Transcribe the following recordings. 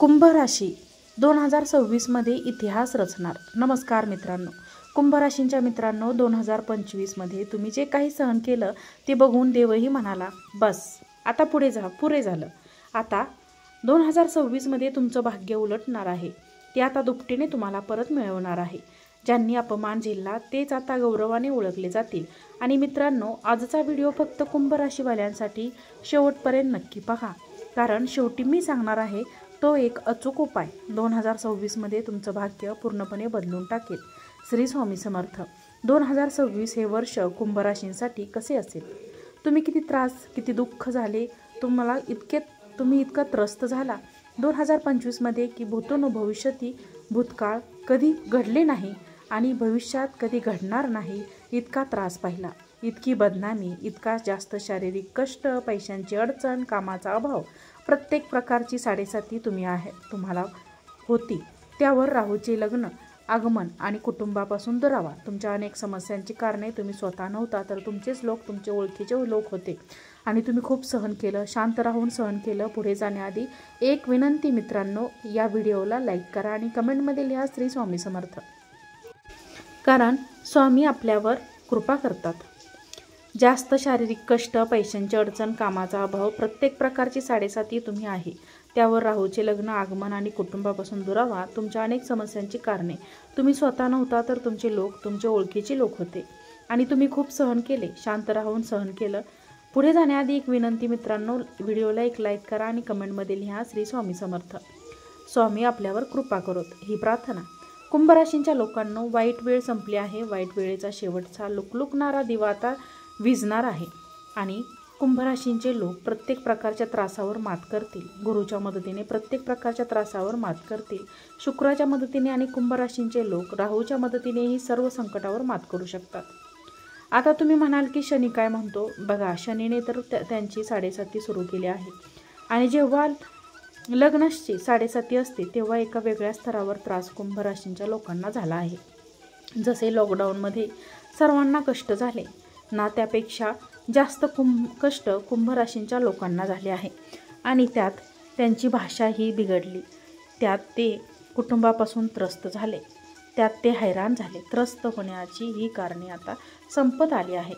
कुंभ राशी 2026 मध्ये इतिहास रचणार। नमस्कार मित्रांनो, कुंभ राशींच्या मित्रांनो, 2025 मध्ये तुम्ही जे काही सहन केलं ते बघून देवही म्हणाला बस आता पुरे झालं। आता 2026 मध्ये तुमचं भाग्य उलटणार आहे, ते आता दुपटीने तुम्हाला परत मिळवणार आहे। ज्यांनी अपमान झेलला तेच आता गौरवाने ओळखले जातील। आणि मित्रांनो, आजचा व्हिडिओ फक्त कुंभ राशीवाल्यांसाठी शेवटपर्यंत नक्की पहा, कारण शेवटी मी सांगणार आहे तो एक अचूक उपाय 2026 मध्ये तुमचं भाग्य पूर्णपणे बदलून टाकेल। श्री स्वामी समर्थ। 2026 हे वर्ष कुंभ राशींसाठी कसे असेल? तुम्ही किती त्रास, किती दुःख झाले, तुम्ही इतका त्रस्त झाला 2025 मध्ये की भूतून भविष्यती भूतकाळ कधी घडले नाही आणि भविष्यात कधी घडणार नाही इतका त्रास पाहिला, इतकी बदनामी, इतका जास्त शारीरिक कष्ट, पैशांची अडचण, कामाचा अभाव, प्रत्येक प्रकारची साडेसाती तुम्हाला होती। त्यावर राहूचे लग्न, आगमन आणि कुटुंबापासून दुरावा, तुमच्या अनेक समस्यांची कारणे तुम्ही स्वतः नव्हता तर तुमचेच लोक, तुमचे ओळखीचे लोक होते आणि तुम्ही खूप सहन केलं, शांत राहून सहन केलं। पुढे जाण्याआधी एक विनंती मित्रांनो, या व्हिडिओला लाईक करा आणि कमेंटमध्ये लिहा श्री स्वामी समर्थ, कारण स्वामी आपल्यावर कृपा करतात। जास्त शारीरिक कष्ट, पैशांची अडचण, कामाचा अभाव, प्रत्येक प्रकारची साडेसाती तुम्ही आहे। त्यावर राहूचे लग्न, आगमन आणि कुटुंबापासून दुरावा, तुमच्या अनेक समस्यांची कारणे तुम्ही स्वतः नव्हता तर तुमचे लोक, तुमचे ओळखीचे लोक होते आणि तुम्ही खूप सहन केले, शांत राहून सहन केलं। पुढे जाण्याआधी एक विनंती मित्रांनो, व्हिडिओला एक लाईक करा आणि कमेंटमध्ये लिहा श्री स्वामी समर्थ, स्वामी आपल्यावर कृपा करोत ही प्रार्थना। कुंभ राशींच्या लोकांनो, वाईट वेळ संपली आहे। वाईट वेळेचा शेवटचा लुकलुकणारा दिवा आता विझणार आहे आणि कुंभ राशींचे लोक प्रत्येक प्रकारच्या त्रासावर मात करतील। गुरुच्या मदतीने प्रत्येक प्रकारच्या त्रासावर मात करतील, शुक्राच्या मदतीने, आणि कुंभ राशींचे लोक राहूच्या मदतीनेही सर्व संकटावर मात करू शकतात। आता तुम्ही म्हणाल की शनी काय म्हणतो? बघा, शनीने तर त्यांची साडेसाती सुरू केली आहे आणि जेव्हा लग्नाची साडेसाती असते तेव्हा एका वेगळ्या स्तरावर त्रास कुंभ राशींच्या लोकांना झाला आहे। जसे लॉकडाऊनमध्ये सर्वांना कष्ट झाले ना, त्यापेक्षा जास्त कष्ट कुंभ राशींच्या लोकांना झाले आहे आणि त्यात त्यांची भाषाही बिघडली, त्यात ते कुटुंबापासून त्रस्त झाले, त्यात ते हैराण झाले। त्रस्त होण्याची ही कारणे आता संपत आली आहे।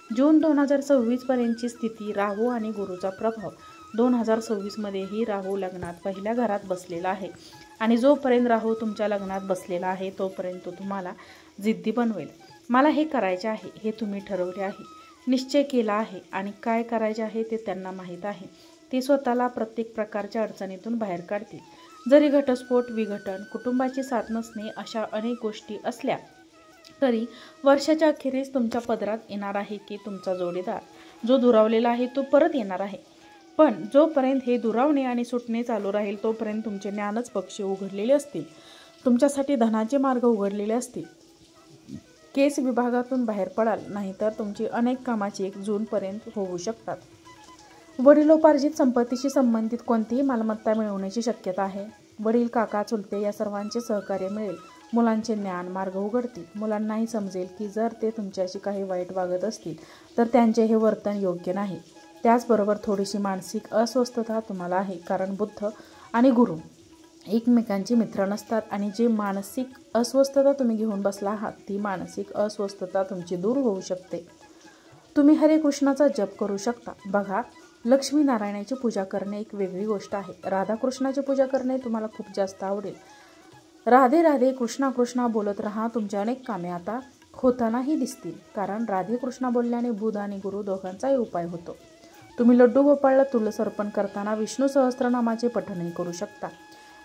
जून 2026 पर्यंतची स्थिती, राहू आणि गुरुचा प्रभाव 2026 मध्येही राहू लग्नात पहिल्या घरात बसलेला आहे आणि जोपर्यंत राहू तुमच्या लग्नात बसलेला आहे तोपर्यंत तो तुम्हाला जिद्दी बनवेल। मला हे करायचे आहे हे तुम्ही ठरवले आहे, निश्चय केला आहे आणि काय करायचे आहे ते त्यांना माहीत आहे। ते स्वतःला प्रत्येक प्रकारच्या अडचणीतून बाहेर काढतील। जरी घटस्फोट, विघटन, कुटुंबाची साथ नसणे अशा अनेक गोष्टी असल्या तरी वर्षाच्या अखेरीस तुमच्या पदरात येणार आहे की तुमचा जोडीदार जो दुरावलेला आहे तो परत येणार आहे। पण जोपर्यंत हे दुरावणे आणि सुटणे चालू राहील तोपर्यंत तुमचे ज्ञानच पक्ष उघडलेले असतील, तुमच्यासाठी धनाचे मार्ग उघडलेले असतील। केस विभागातून बाहेर पडाल, नाहीतर तुमची अनेक कामाची 1 जूनपर्यंत होऊ शकतात। वडिलोपार्जित संपत्तीशी संबंधित कोणतीही मालमत्ता मिळवण्याची शक्यता आहे। वडील, काका, चुलते या सर्वांचे सहकार्य मिळेल। मुलांचे ज्ञान मार्ग उघडतील। मुलांनाही समजेल की जर ते तुमच्याशी काही वाईट वागत असतील तर त्यांचे हे वर्तन योग्य नाही। त्याचबरोबर थोडीशी मानसिक अस्वस्थता तुम्हाला आहे, कारण बुध आणि गुरु एकमेकांचे मित्र नसतात आणि जे मानसिक अस्वस्थता तुम्ही घेऊन बसला आहात ती मानसिक अस्वस्थता तुमची दूर होऊ शकते। तुम्ही हरे कृष्णाचा जप करू शकता। बघा, लक्ष्मी नारायणाची पूजा करणे एक वेगळी गोष्ट आहे। राधाकृष्णाची पूजा करणे तुम्हाला खूप जास्त आवडेल। राधे राधे कृष्णा कृष्णा बोलत राहा, तुमचे अनेक कामे आता होतानाही दिसतील, कारण राधे कृष्णा बोलल्याने बुध आणि गुरु दोघांचाही उपाय होतो। तुम्ही लड्डू गोपाळला तुलस अर्पण करताना विष्णू सहस्त्रनामाचे पठणही करू शकता,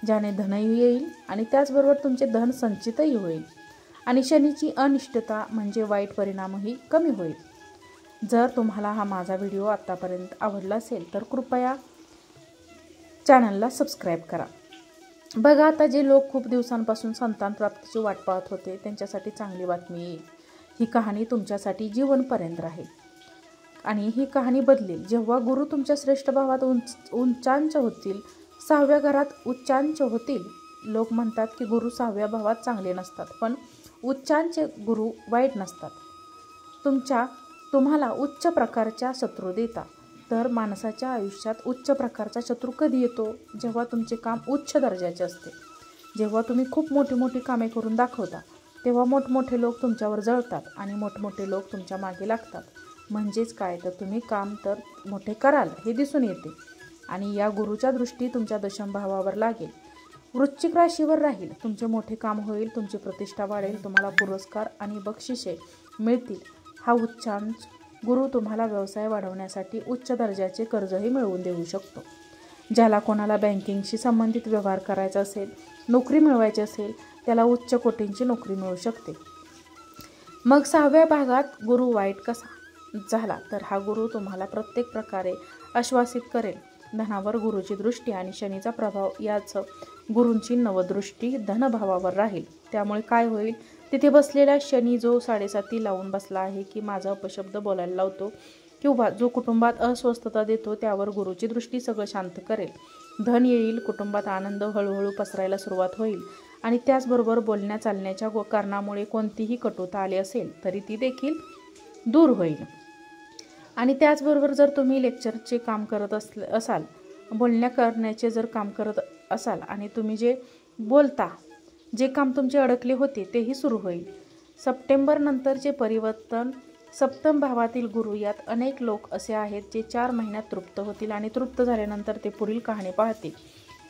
ज्याने धनही येईल आणि त्याचबरोबर तुमचे धन संचितही होईल आणि शनीची अनिष्टता म्हणजे वाईट परिणामही कमी होईल। जर तुम्हाला हा माझा व्हिडिओ आत्तापर्यंत आवडला असेल तर कृपया चॅनलला सबस्क्राईब करा। बघा, आता जे लोक खूप दिवसांपासून संतान प्राप्तीची वाट पाहत होते त्यांच्यासाठी चांगली बातमी येईल। ही कहाणी तुमच्यासाठी जीवनपर्यंत राहील आणि ही कहाणी बदलेल। जेव्हा गुरु तुमच्या श्रेष्ठ भावात उच्चांच होतील, 6व्या घरात उच्चांच होतील। लोक म्हणतात की गुरु 6व्या भावात चांगले नसतात, पण उच्चांच गुरु वाईट नसतात। तुम्हाला उच्च प्रकारच्या शत्रू देतात, तर माणसाच्या आयुष्यात उच्च प्रकारचा शत्रू कधी येतो? जेव्हा तुमचे काम उच्च दर्जाचे असते, जेव्हा तुम्ही खूप मोठी मोठी कामे करून दाखवता, तेव्हा मोठमोठे लोक तुमच्यावर जळतात आणि मोठमोठे लोक तुमच्या मागे लागतात. म्हणजेच काय, तर तुम्ही काम तर मोठे कराल हे दिसून येते. आणि या गुरुच्या दृष्टी तुमच्या दशमभावावर लागेल, वृश्चिक राशीवर राहील. तुमचे मोठे काम होईल, तुमची प्रतिष्ठा वाढेल, तुम्हाला पुरस्कार आणि बक्षिसे मिळतील. हा उच्चांश गुरु तुम्हाला व्यवसाय वाढवण्यासाठी उच्च दर्जाचे कर्जही मिळवून देऊ शकतो. ज्याला कोणाला बँकिंगशी संबंधित व्यवहार करायचा असेल, नोकरी मिळवायची असेल, त्याला उच्च कोटींची नोकरी मिळू शकते. मग 6व्या भागात गुरु वाईट कसा झाला, तर हा गुरु तुम्हाला प्रत्येक प्रकारे आश्वासित करेल. धनावर गुरुची दृष्टी आणि शनीचा प्रभाव याच गुरूंची नवदृष्टी धनभावावर राहील. त्यामुळे काय होईल, तिथे बसलेला शनी जो 7.5 लावून बसला आहे की माझा अपशब्द बोलायला लावतो किंवा जो कुटुंबात अस्वस्थता देतो, त्यावर गुरुची दृष्टी सगळं शांत करेल. धन येईल, कुटुंबात आनंद हळूहळू पसरायला सुरुवात होईल आणि त्याचबरोबर बोलण्या चालण्याच्या कारणामुळे कोणतीही कटुता आली असेल तरी ती देखील दूर होईल. आणि त्याचबरोबर जर तुम्ही लेक्चरचे काम करत असाल, बोलण्या करण्याचे जर काम करत असाल आणि तुम्ही जे बोलता, जे काम तुमचे अडकले होते तेही सुरू होईल. सप्टेंबर नंतरचे परिवर्तन. सप्तम भावातील गुरु यात अनेक लोक असे आहेत जे 4 महिन्यात तृप्त होतील आणि तृप्त झाल्यानंतर ते पुढील कहाणी पाहतील.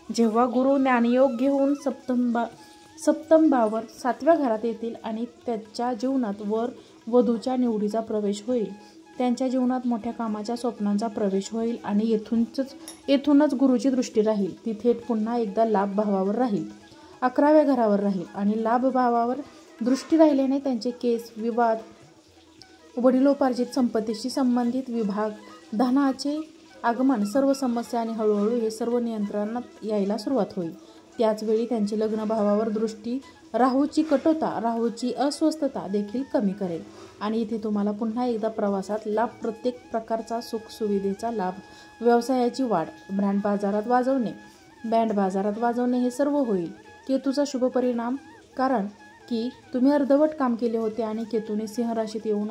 जेव्हा गुरु ज्ञानयोग घेऊन सप्तम भावावर 7व्या घरात येतील आणि त्याच्या जीवनात वर वधूच्या निवडीचा प्रवेश होईल. त्यांच्या जीवनात मोठ्या कामाच्या स्वप्नांचा प्रवेश होईल आणि येथूनच गुरुची दृष्टी राहील. ती थेट पुन्हा एकदा लाभ भावावर राहील, 11व्या घरावर राहील. आणि लाभ भावावर दृष्टी राहिल्याने त्यांचे केस, विवाद, वडिलोपार्जित संपत्तीशी संबंधित विभाग, धनाचे आगमन, सर्व समस्या आणि हळूहळू हे सर्व नियंत्रणात यायला सुरुवात होईल. त्याचवेळी त्यांची लग्न भावावर दृष्टी राहूची कटुता, राहूची अस्वस्थता देखील कमी करेल. आणि इथे तुम्हाला पुन्हा एकदा प्रवासात लाभ, प्रत्येक प्रकारचा सुखसुविधेचा लाभ, व्यवसायाची वाढ, बँड बाजारात वाजवणे हे सर्व होईल. केतूचा शुभ परिणाम, कारण की तुम्ही अर्धवट काम केले होते आणि केतूने सिंह राशीत येऊन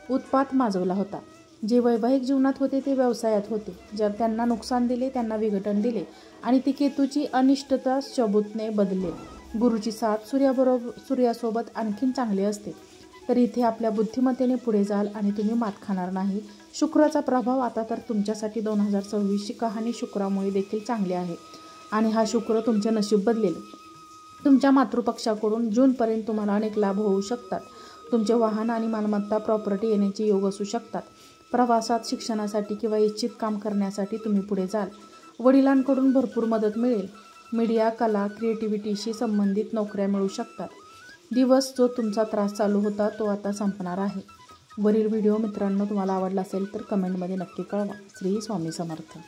उत्पात माजवला होता. जे वैवाहिक जीवनात होते ते व्यवसायात होते. जर त्यांना नुकसान दिले, त्यांना विघटन दिले आणि ती केतूची अनिष्टता शबूतने बदलेल. गुरुची साथ सूर्यासोबत आणखीन चांगली असते. तर इथे आपल्या बुद्धिमत्तेने पुढे जाल आणि तुम्ही मात खाणार नाही. शुक्राचा प्रभाव. आता तर तुमच्यासाठी 2026ची कहाणी शुक्रामुळे देखील चांगली आहे आणि हा शुक्र तुमचे नशीब बदलेल. तुमच्या मातृपक्षाकडून जूनपर्यंत तुम्हाला अनेक लाभ होऊ शकतात. तुमचे वाहन आणि मालमत्ता, प्रॉपर्टी येण्याचे योग असू शकतात. प्रवासात, शिक्षणासाठी किंवा इच्छित काम करण्यासाठी तुम्ही पुढे जाल. वडिलांकडून भरपूर मदत मिळेल. मीडिया, कला, क्रिएटिव्हिटीशी संबंधित नोकऱ्या मिळू शकतात. दिवस जो तुमचा त्रास चालू होता तो आता संपणार आहे. वरील व्हिडिओ मित्रांनो तुम्हाला आवडला असेल तर कमेंटमध्ये नक्की कळवा. श्री स्वामी समर्थ.